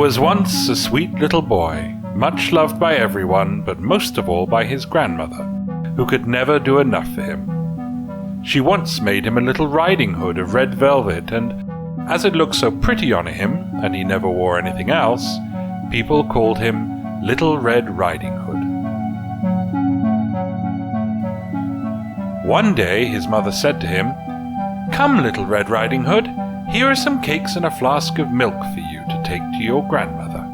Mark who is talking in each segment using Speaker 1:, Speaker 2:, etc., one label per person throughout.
Speaker 1: was once a sweet little boy, much loved by everyone, but most of all by his grandmother, who could never do enough for him. She once made him a little riding hood of red velvet, and as it looked so pretty on him, and he never wore anything else, people called him Little Red Riding Hood. One day his mother said to him, "Come, Little Red Riding Hood, here are some cakes and a flask of milk for you to take to your grandmother.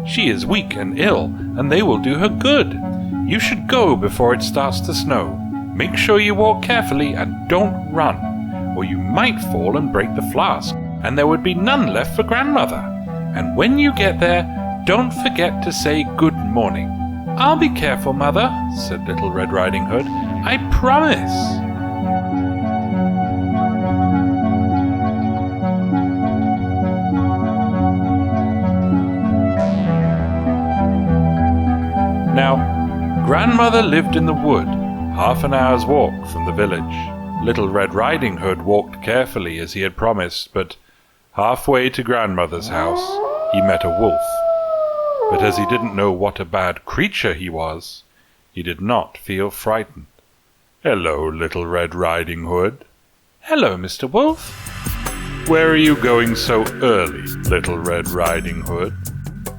Speaker 1: She is weak and ill, and they will do her good. You should go before it starts to snow. Make sure you walk carefully and don't run, or you might fall and break the flask, and there would be none left for grandmother. And when you get there, don't forget to say good morning." "I'll be careful, Mother," said Little Red Riding Hood. "I promise." Now, grandmother lived in the wood, half an hour's walk from the village. Little Red Riding Hood walked carefully as he had promised, but halfway to grandmother's house he met a wolf. But as he didn't know what a bad creature he was, he did not feel frightened. "Hello, Little Red Riding Hood." "Hello, Mr. Wolf." "Where are you going so early, Little Red Riding Hood?"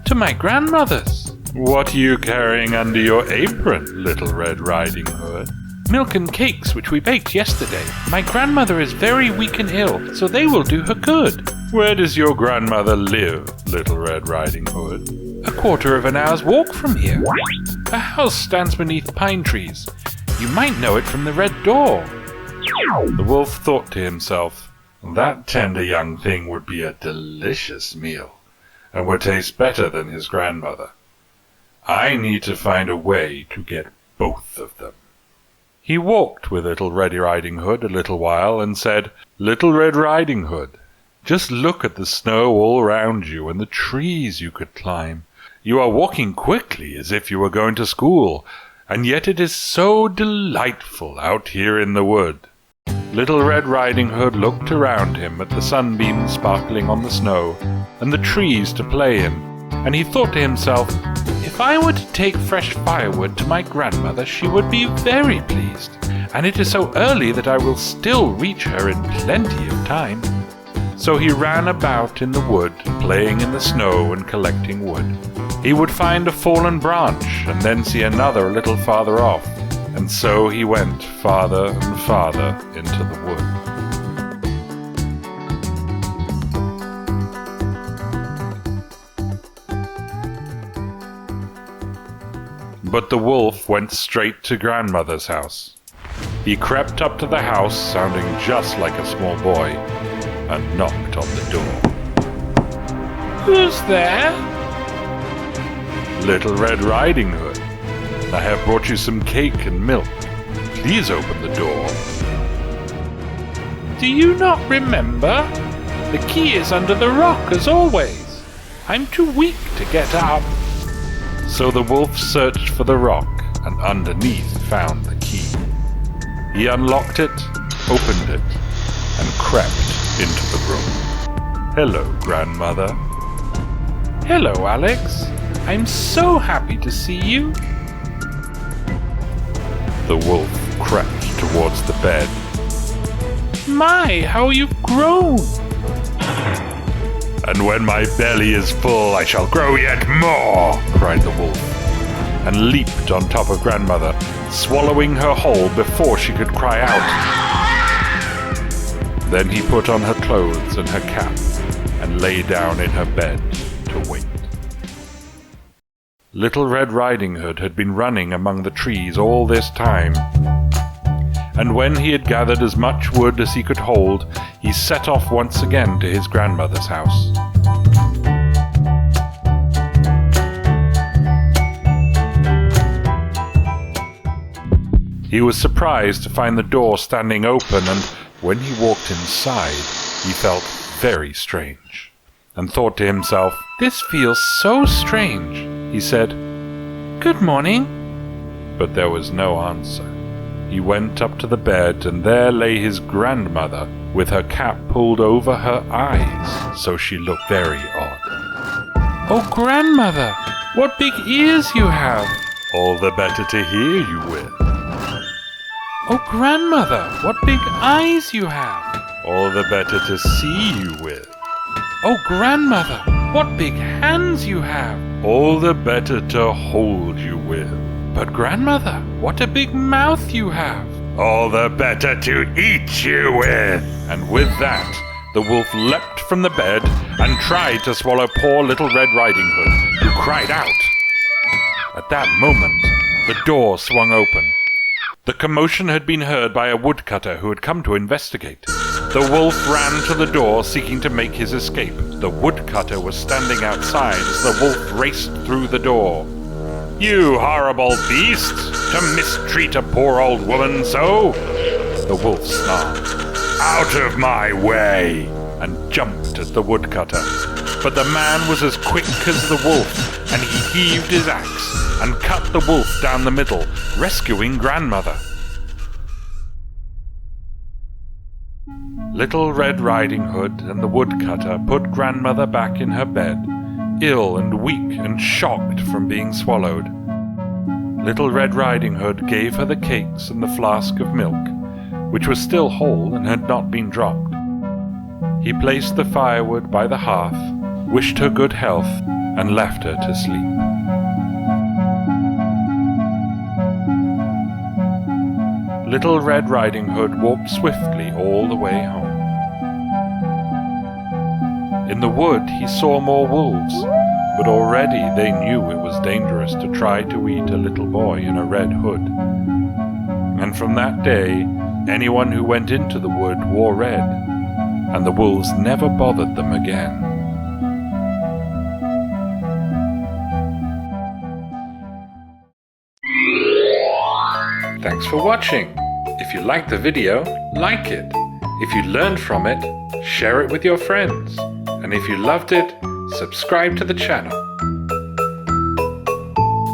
Speaker 1: "To my grandmother's." "What are you carrying under your apron, Little Red Riding Hood?" "Milk and cakes which we baked yesterday. My grandmother is very weak and ill, so they will do her good." "Where does your grandmother live, Little Red Riding Hood?" "A quarter of an hour's walk from here. Her house stands beneath pine trees. You might know it from the red door." The wolf thought to himself, "That tender young thing would be a delicious meal, and would taste better than his grandmother. I need to find a way to get both of them." He walked with Little Red Riding Hood a little while and said, "Little Red Riding Hood, just look at the snow all round you and the trees you could climb. You are walking quickly as if you were going to school, and yet it is so delightful out here in the wood." Little Red Riding Hood looked around him at the sunbeams sparkling on the snow and the trees to play in, and he thought to himself, "If I were to take fresh firewood to my grandmother, she would be very pleased, and it is so early that I will still reach her in plenty of time." So he ran about in the wood, playing in the snow and collecting wood. He would find a fallen branch, and then see another a little farther off, and so he went farther and farther into the wood. But the wolf went straight to grandmother's house. He crept up to the house, sounding just like a small boy, and knocked on the door. "Who's there?" "Little Red Riding Hood. I have brought you some cake and milk. Please open the door." "Do you not remember? The key is under the rock as always. I'm too weak to get up." So the wolf searched for the rock, and underneath found the key. He unlocked it, opened it, and crept into the room. "Hello, grandmother." "Hello, Alex. I'm so happy to see you." The wolf crept towards the bed. "My, how you've grown!" "And when my belly is full, I shall grow yet more," cried the wolf, and leaped on top of grandmother, swallowing her whole before she could cry out. Then he put on her clothes and her cap, and lay down in her bed to wait. Little Red Riding Hood had been running among the trees all this time, and when he had gathered as much wood as he could hold, he set off once again to his grandmother's house. He was surprised to find the door standing open, and when he walked inside, he felt very strange, and thought to himself, "This feels so strange." He said, "Good morning." But there was no answer. He went up to the bed, and there lay his grandmother, with her cap pulled over her eyes, so she looked very odd. Oh, grandmother, what big ears you have! All the better to hear you with. Oh, grandmother, what big eyes you have! All the better to see you with. Oh, grandmother, what big hands you have! All the better to hold you with. But grandmother, what a big mouth you have! All the better to eat you with. And with that, the wolf leapt from the bed and tried to swallow poor Little Red Riding Hood, who cried out. At that moment, the door swung open. The commotion had been heard by a woodcutter who had come to investigate. The wolf ran to the door, seeking to make his escape. The woodcutter was standing outside as the wolf raced through the door. "You horrible beast, to mistreat a poor old woman so!" the wolf snarled. "Out of my way!" and jumped at the woodcutter. But the man was as quick as the wolf, and he heaved his axe and cut the wolf down the middle, rescuing grandmother. Little Red Riding Hood and the woodcutter put grandmother back in her bed, ill and weak and shocked from being swallowed. Little Red Riding Hood gave her the cakes and the flask of milk, which was still whole and had not been dropped. He placed the firewood by the hearth, wished her good health, and left her to sleep. Little Red Riding Hood walked swiftly all the way home. In the wood he saw more wolves, but already they knew it was dangerous to try to eat a little boy in a red hood. And from that day, anyone who went into the wood wore red, and the wolves never bothered them again. Thanks for watching. If you liked the video, like it. If you learned from it, share it with your friends. And if you loved it, subscribe to the channel.